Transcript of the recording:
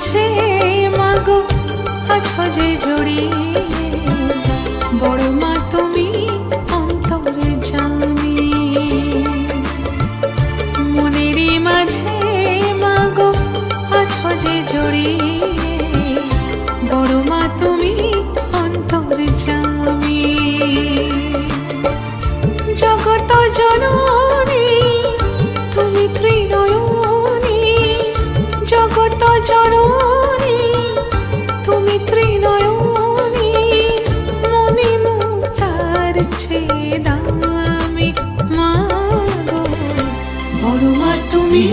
মাঝে মাগো আছো যে জড়িয়ে, বড় মা তুমি অন্তরে জামি। মনেরই মাঝে মাগো আছো যে জড়িয়ে, বড় মা তুমি অন্তরে জামি। জগত জননী তুমি ত্রিনয়নী, জগত জননী তুমি ত্রিনয়নী, মনি মুক্তার চেয়ে দামি। মা গো বড় মা তুমি